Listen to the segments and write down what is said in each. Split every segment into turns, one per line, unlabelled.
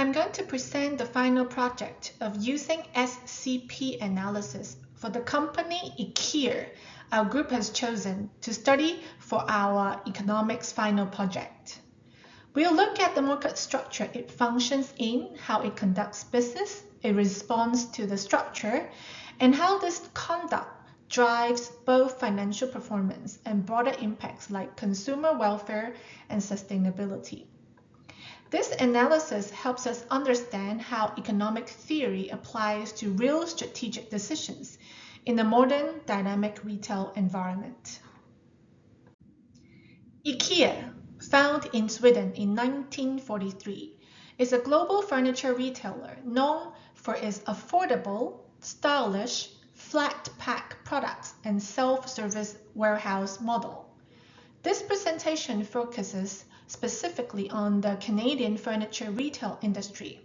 I'm going to present the final project of using SCP analysis for the company IKEA our group has chosen to study for our economics final project. We'll look at the market structure it functions in, how it conducts business, it responds to the structure, and how this conduct drives both financial performance and broader impacts like consumer welfare and sustainability. This analysis helps us understand how economic theory applies to real strategic decisions in a modern dynamic retail environment. IKEA, found in Sweden in 1943, is a global furniture retailer known for its affordable, stylish, flat-pack products and self-service warehouse model. This presentation focuses specifically on the Canadian furniture retail industry,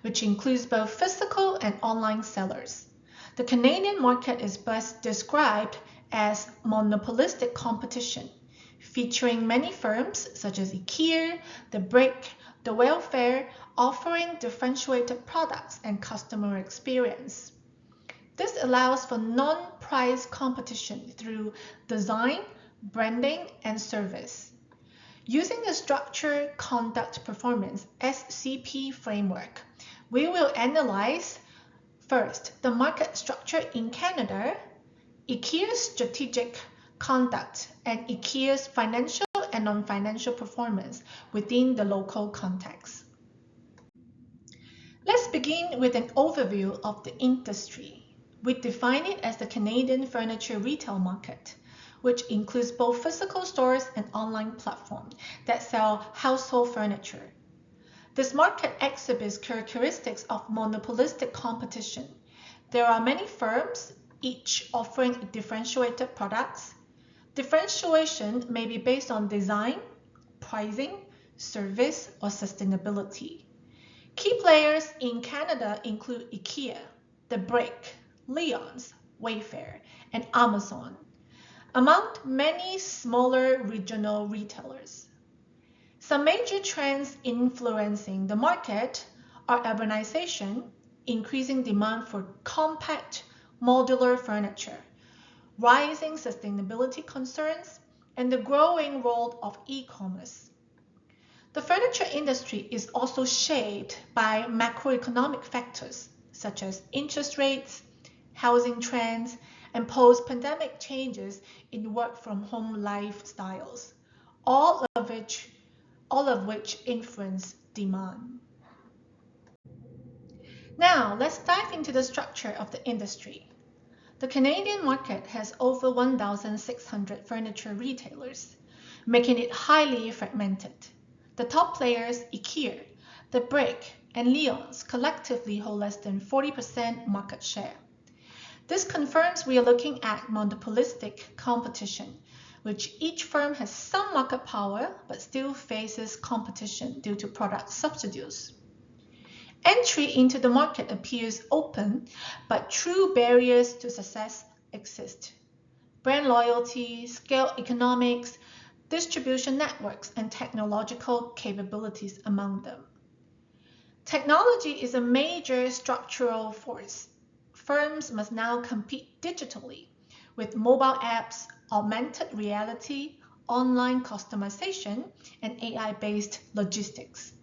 which includes both physical and online sellers. The Canadian market is best described as monopolistic competition, featuring many firms such as IKEA, The Brick, The Welfare, offering differentiated products and customer experience. This allows for non-price competition through design, branding, and service. Using the Structure, Conduct, Performance SCP framework, we will analyze first the market structure in Canada, IKEA's strategic conduct, and IKEA's financial and non-financial performance within the local context. Let's begin with an overview of the industry. We define it as the Canadian furniture retail market, which includes both physical stores and online platforms that sell household furniture. This market exhibits characteristics of monopolistic competition. There are many firms, each offering differentiated products. Differentiation may be based on design, pricing, service, or sustainability. Key players in Canada include IKEA, The Brick, Leon's, Wayfair, and Amazon, among many smaller regional retailers. Some major trends influencing the market are urbanization, increasing demand for compact, modular furniture, rising sustainability concerns, and the growing role of e-commerce. The furniture industry is also shaped by macroeconomic factors such as interest rates, housing trends, and post-pandemic changes in work-from-home lifestyles, all of which influence demand. Now, let's dive into the structure of the industry. The Canadian market has over 1,600 furniture retailers, making it highly fragmented. The top players, IKEA, The Brick, and Leon's, collectively hold less than 40% market share. This confirms we are looking at monopolistic competition, which each firm has some market power but still faces competition due to product substitutes. Entry into the market appears open, but true barriers to success exist. Brand loyalty, scale economics, distribution networks, and technological capabilities among them. Technology is a major structural force. Firms must now compete digitally with mobile apps, augmented reality, online customization, and AI-based logistics.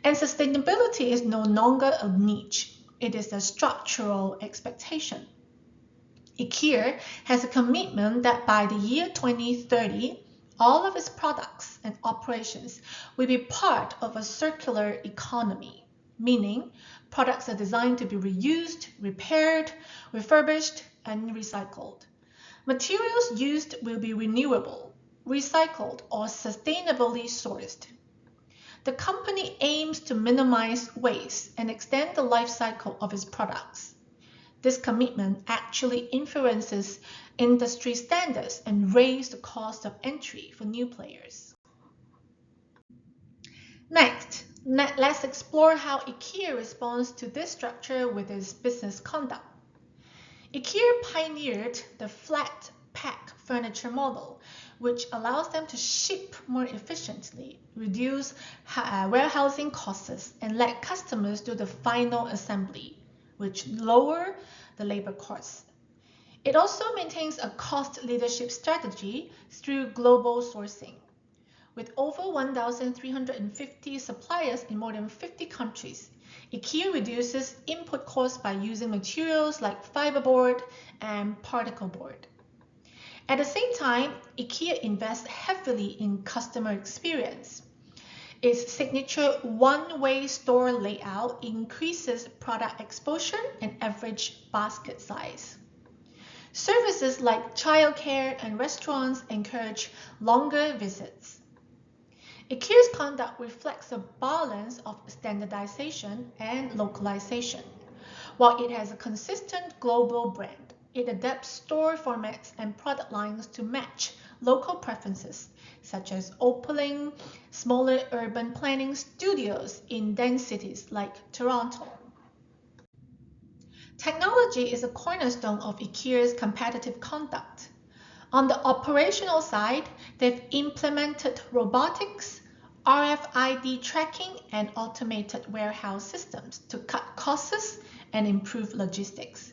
And sustainability is no longer a niche, it is a structural expectation. IKEA has a commitment that by the year 2030, all of its products and operations will be part of a circular economy, meaning products are designed to be reused, repaired, refurbished, and recycled. Materials used will be renewable, recycled, or sustainably sourced. The company aims to minimize waste and extend the life cycle of its products. This commitment actually influences industry standards and raises the cost of entry for new players. Next, let's explore how IKEA responds to this structure with its business conduct. IKEA pioneered the flat pack furniture model, which allows them to ship more efficiently, reduce warehousing costs, and let customers do the final assembly, which lower the labor costs. It also maintains a cost leadership strategy through global sourcing. With over 1,350 suppliers in more than 50 countries, IKEA reduces input costs by using materials like fiberboard and particle board. At the same time, IKEA invests heavily in customer experience. Its signature one-way store layout increases product exposure and average basket size. Services like childcare and restaurants encourage longer visits. IKEA's conduct reflects a balance of standardization and localization. While it has a consistent global brand, it adapts store formats and product lines to match local preferences, such as opening smaller urban planning studios in dense cities like Toronto. Technology is a cornerstone of IKEA's competitive conduct. On the operational side, they've implemented robotics, RFID tracking, and automated warehouse systems to cut costs and improve logistics.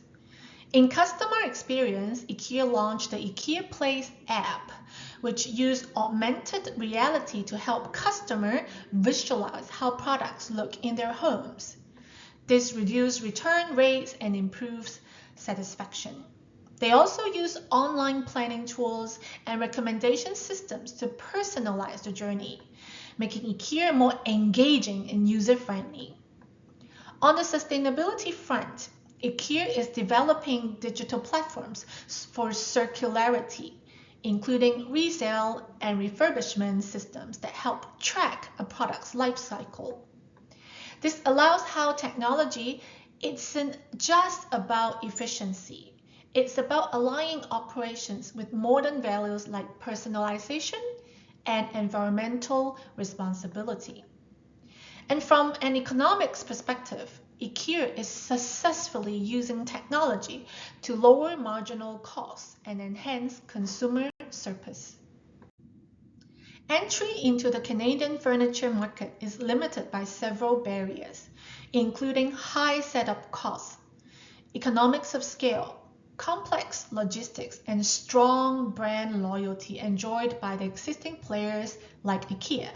In customer experience, IKEA launched the IKEA Place app, which used augmented reality to help customers visualize how products look in their homes. This reduces return rates and improves satisfaction. They also use online planning tools and recommendation systems to personalize the journey, making IKEA more engaging and user-friendly. On the sustainability front, IKEA is developing digital platforms for circularity, including resale and refurbishment systems that help track a product's life cycle. This allows how technology isn't just about efficiency. It's about aligning operations with modern values like personalization and environmental responsibility. And from an economics perspective, IKEA is successfully using technology to lower marginal costs and enhance consumer surplus. Entry into the Canadian furniture market is limited by several barriers, including high setup costs, economics of scale, complex logistics, and strong brand loyalty enjoyed by the existing players like IKEA.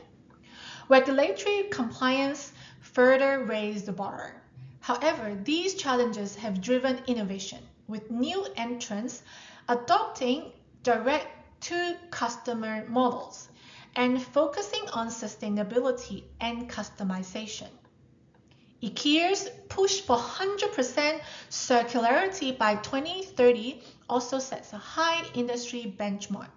Regulatory compliance further raised the bar. However, these challenges have driven innovation, with new entrants adopting direct-to-customer models and focusing on sustainability and customization. IKEA's push for 100% circularity by 2030 also sets a high industry benchmark.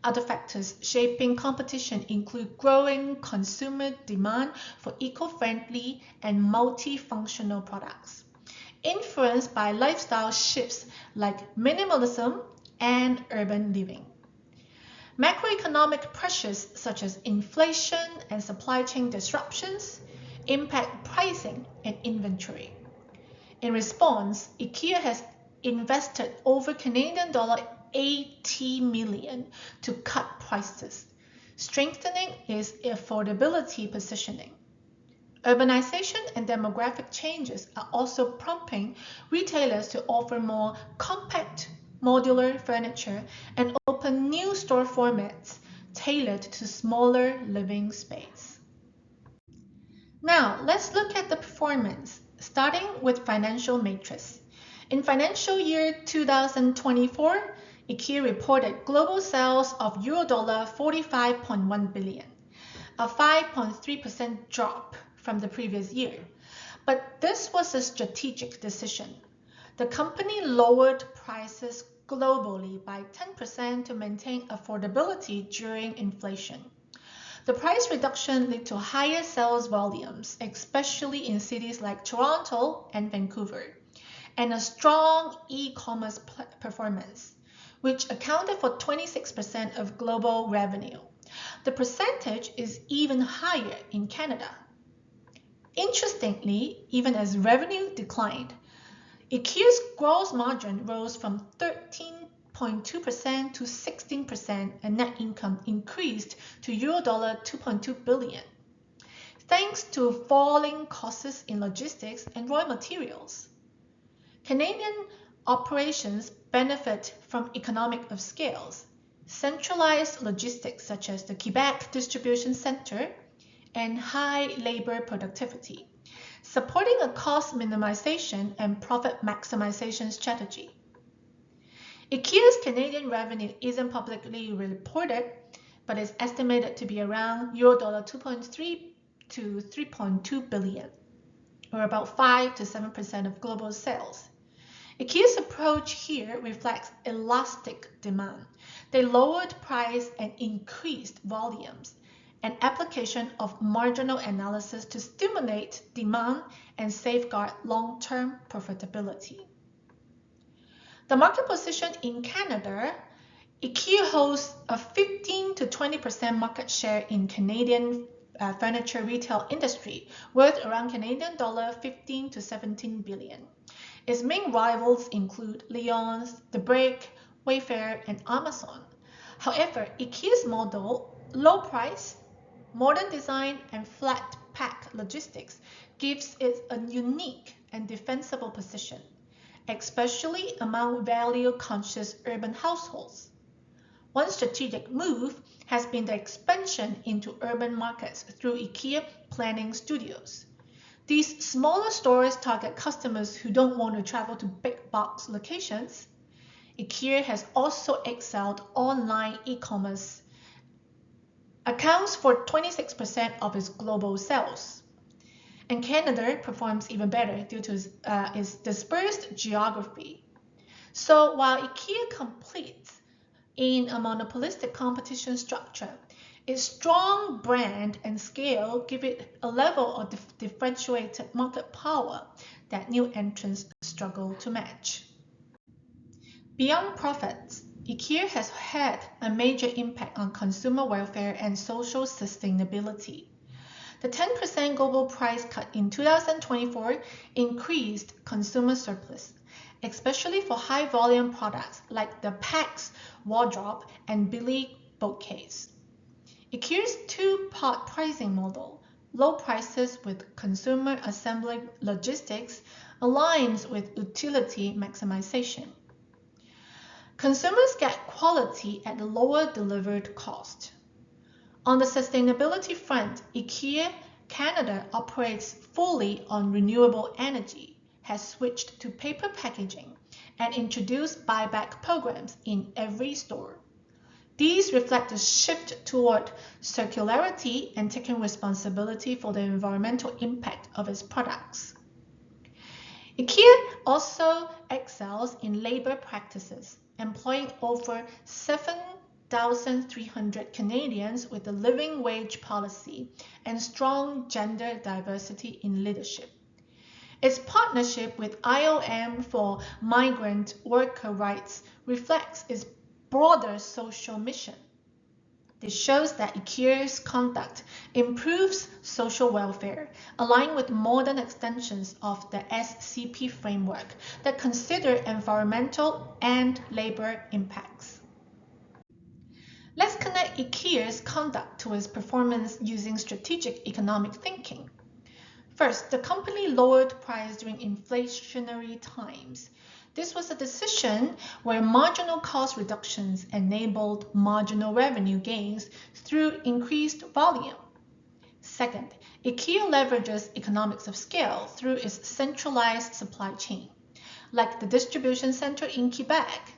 Other factors shaping competition include growing consumer demand for eco-friendly and multifunctional products, influenced by lifestyle shifts like minimalism and urban living. Macroeconomic pressures such as inflation and supply chain disruptions impact pricing and inventory. In response, IKEA has invested over Canadian dollar 80 million to cut prices, strengthening its affordability positioning. Urbanization and demographic changes are also prompting retailers to offer more compact, modular furniture and open new store formats tailored to smaller living space. Now, let's look at the performance, starting with financial matrix. In financial year 2024, IKEA reported global sales of €45.1 billion, a 5.3% drop from the previous year. But this was a strategic decision. The company lowered prices globally by 10% to maintain affordability during inflation. The price reduction led to higher sales volumes, especially in cities like Toronto and Vancouver, and a strong e-commerce performance, which accounted for 26% of global revenue. The percentage is even higher in Canada. Interestingly, even as revenue declined, IKEA's gross margin rose from 13.9% 8.2% to 16%, and net income increased to $2.2 billion, thanks to falling costs in logistics and raw materials. Canadian operations benefit from economies of scale, centralized logistics such as the Quebec Distribution Center, and high labor productivity, supporting a cost minimization and profit maximization strategy. IKEA's Canadian revenue isn't publicly reported, but is estimated to be around $2.3 to 3.2 billion, or about 5 to 7% of global sales. IKEA's approach here reflects elastic demand. They lowered price and increased volumes, an application of marginal analysis to stimulate demand and safeguard long-term profitability. The market position in Canada, IKEA holds a 15 to 20% market share in Canadian furniture retail industry, worth around Canadian dollar 15 to 17 billion. Its main rivals include Leon's, The Brick, Wayfair, and Amazon. However, IKEA's model, low price, modern design, and flat pack logistics gives it a unique and defensible position, especially among value-conscious urban households. One strategic move has been the expansion into urban markets through IKEA Planning Studios. These smaller stores target customers who don't want to travel to big box locations. IKEA has also excelled online e-commerce, accounts for 26% of its global sales. And Canada performs even better due to its dispersed geography. So while IKEA competes in a monopolistic competition structure, its strong brand and scale give it a level of differentiated market power that new entrants struggle to match. Beyond profits, IKEA has had a major impact on consumer welfare and social sustainability. The 10% global price cut in 2024 increased consumer surplus, especially for high-volume products like the Pax wardrobe and Billy bookcase. IKEA's two-part pricing model, low prices with consumer assembly logistics, aligns with utility maximization. Consumers get quality at a lower delivered cost. On the sustainability front, IKEA Canada operates fully on renewable energy, has switched to paper packaging, and introduced buyback programs in every store. These reflect a shift toward circularity and taking responsibility for the environmental impact of its products. IKEA also excels in labor practices, employing over 7,300 Canadians with a living wage policy and strong gender diversity in leadership. Its partnership with IOM for migrant worker rights reflects its broader social mission. This shows that IKEA's conduct improves social welfare, aligned with modern extensions of the SCP framework that consider environmental and labor impacts. Let's connect IKEA's conduct to its performance using strategic economic thinking. First, the company lowered price during inflationary times. This was a decision where marginal cost reductions enabled marginal revenue gains through increased volume. Second, IKEA leverages economies of scale through its centralized supply chain, like the distribution center in Quebec.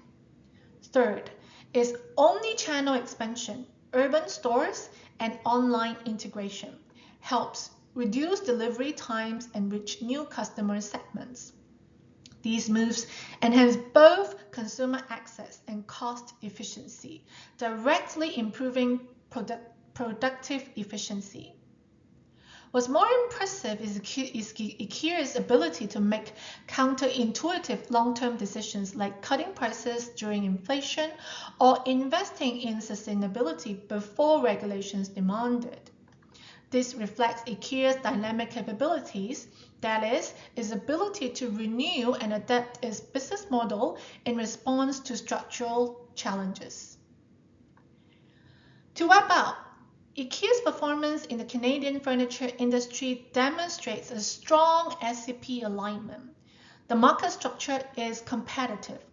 Third, its omni-channel expansion, urban stores, and online integration helps reduce delivery times and reach new customer segments. These moves enhance both consumer access and cost efficiency, directly improving productive efficiency. What's more impressive is IKEA's ability to make counterintuitive long-term decisions like cutting prices during inflation or investing in sustainability before regulations demanded. This reflects IKEA's dynamic capabilities, that is, its ability to renew and adapt its business model in response to structural challenges. To wrap up, IKEA's performance in the Canadian furniture industry demonstrates a strong SCP alignment. The market structure is competitive,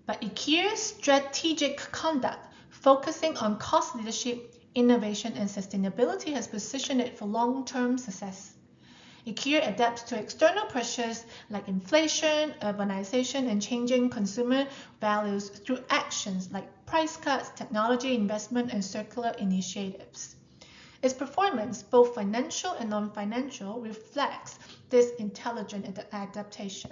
but IKEA's strategic conduct, focusing on cost leadership, innovation, and sustainability, has positioned it for long-term success. IKEA adapts to external pressures like inflation, urbanization, and changing consumer values through actions like price cuts, technology investment, and circular initiatives. Its performance, both financial and non-financial, reflects this intelligent adaptation.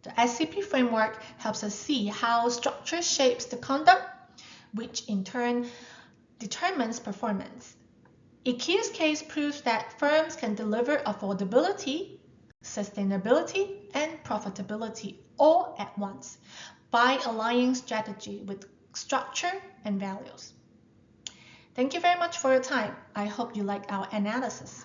The SCP framework helps us see how structure shapes the conduct, which in turn determines performance. IKEA's case proves that firms can deliver affordability, sustainability, and profitability all at once by aligning strategy with structure and values. Thank you very much for your time. I hope you like our analysis.